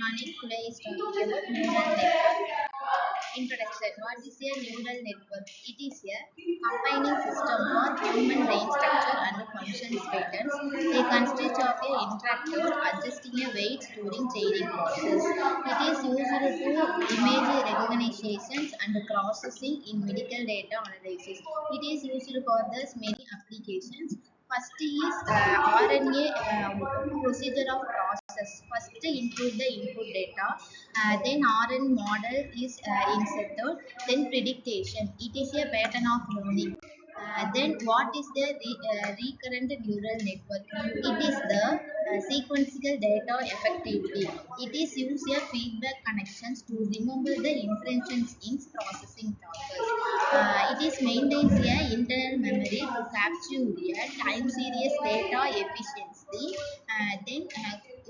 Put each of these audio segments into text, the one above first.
Morning. Today is talking about neural network. Introduction. What is a neural network? It is a combining system for human brain structure and functions patterns. They consist of a interactor adjusting a weights during training process. It is used to image recognitions and processing in medical data analysis. It is used for thus many applications. First is RNA procedure of process. First include the input data, then RN model is inserted, then prediction. It is a pattern of learning. Then what is the recurrent neural network? It is the sequential data effectively. It is use a feedback connections to remember the inferences in processing tasks. It is maintains a internal memory to capture a time series data efficiently.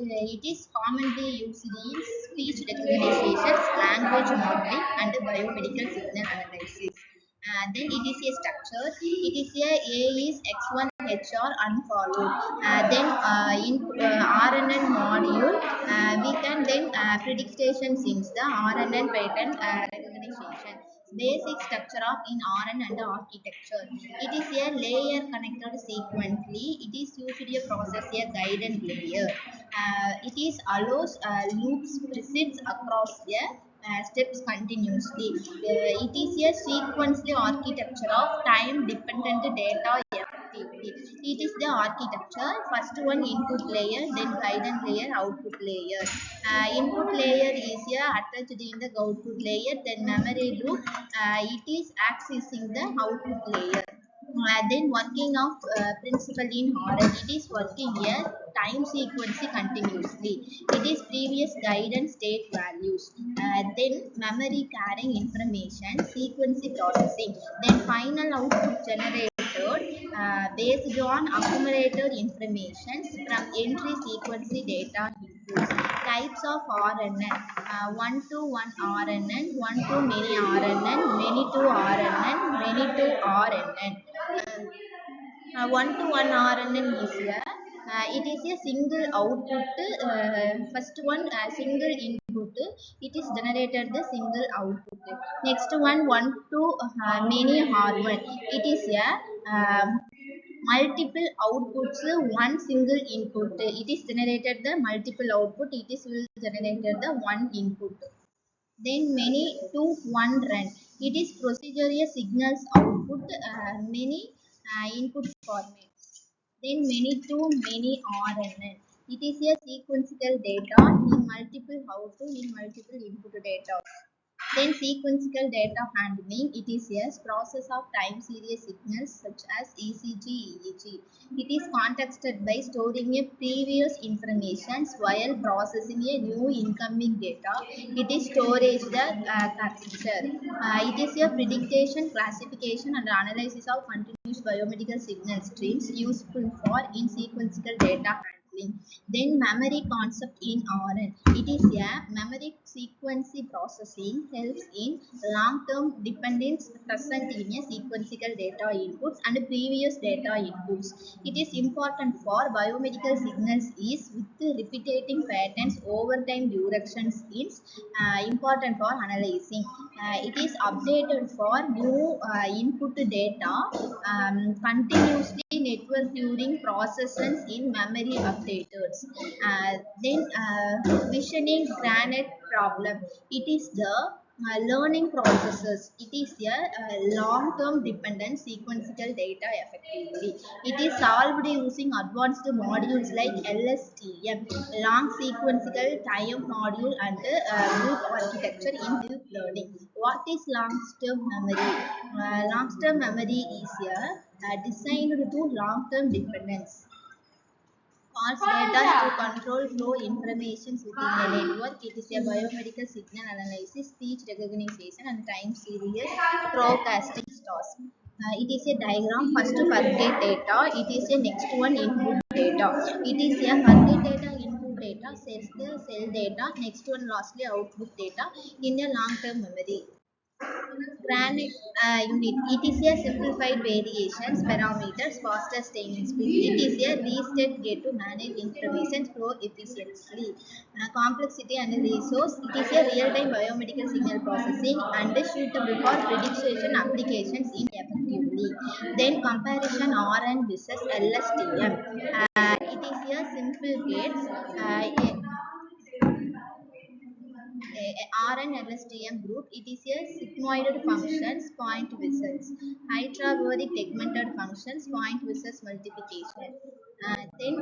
It is commonly used in speech recognition, language modeling, and biomedical signal analysis. Then it is a structure. It is A is X1 HR unfollowed. In RNN module, we can then prediction since the RNN pattern recognition. Basic structure of in RN and architecture. It is a layer connected sequentially. It is usually a process a guidance layer. It is allows loops precedes across the steps continuously. It is a sequential architecture of time-dependent data effectively. It is the architecture. First one input layer, then guidance layer, output layer. Input layer is attached in the output layer, then memory loop. It is accessing the output layer. Then working of principle in order. It is working a time sequence continuously. It is previous guidance state values. Then memory carrying information, sequence processing. Then final output generated based on accumulated information from entry sequence data inputs. Types of RNN: one to one RNN, one to many RNN, many to RNN, many to RNN. One to one RNN is it is a single output. First one single input. It is generated the single output. Next one to many R1. It is a multiple outputs, one single input. It is generated the multiple output. It is will generated the one input. Then many to one run. It is procedure signals output, many input format. Then many to many RNN. It is a sequential data in multiple output in multiple input data. Then sequential data handling. It is a process of time series signals such as ECG, EEG. It is contexted by storing a previous information while processing a new incoming data. It is storage the capture. It is a prediction, classification, and analysis of continuous biomedical signal streams useful for in sequential data handling. Then memory concept in RN. It is a memory sequence processing helps in long-term dependence present in a sequential data inputs and previous data inputs. It is important for biomedical signals is with repeating patterns over time directions is important for analyzing. It is updated for new input data continuously network during processes in memory updaters. Visioning granite problem. It is the learning processes. It is a long-term dependent sequential data effectively. It is solved using advanced modules like LSTM, long sequential time module, and group architecture in deep learning. What is long-term memory? Long-term memory is designed to long-term dependence. Parse data to control flow information within a network. It is a biomedical signal analysis, speech recognition, and time series forecasting task. It is a diagram. First forget data. It is a next one input data. It is a forget data, input data, sets the cell data. Next one lastly output data in a long-term memory. Granite unit. It is a simplified variations parameters faster staining speed. It is a reset gate to manage information flow efficiently. Complexity and resource. It is a real-time biomedical signal processing and suitable for prediction applications in effectively. Then comparison RN versus LSTM. It is a simple gates. RNLSTM group, it is a sigmoid functions, point versus hyperbolic segmented functions, point versus multiplication. Then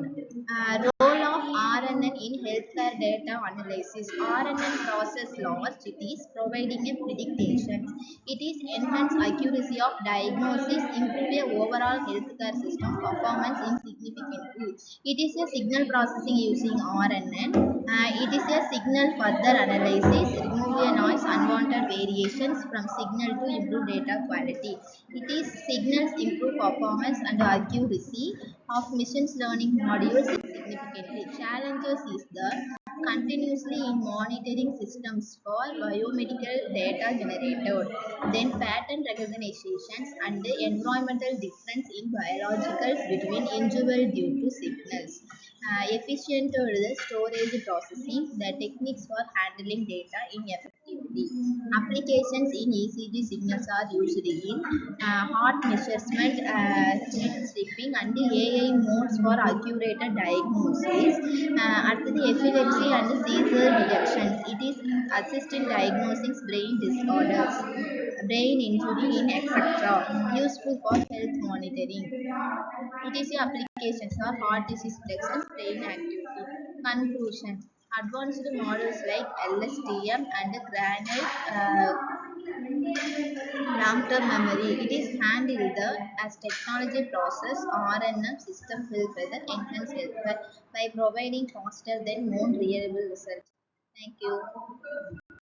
role of RNN in healthcare data analysis. RNN process large cities providing a prediction. It is enhance accuracy of diagnosis, improve a overall healthcare system performance insignificantly. It is a signal processing using RNN. It is a signal further analysis, remove a noise, unwanted variations from signal to improve data quality. It is signals improve performance and accuracy of machine learning modules significantly. Challenges is the continuously in monitoring systems for biomedical data generated, then pattern recognitions and the environmental difference in biologicals between individual due to signals. Efficient storage processing, the techniques for handling data in effectively. Applications in ECG signals are used in heart measurement, stripping, and AI modes for accurate diagnosis. At the epilepsy and seizure detections, it is assist in diagnosing brain disorders, brain injury in etc. Useful for health monitoring. ETC applications are heart disease detection, brain activity. Conclusion. Advanced models like LSTM and granite long-term memory. It is handled as technology process RNM system will further enhance healthcare by providing faster than more reliable results. Thank you.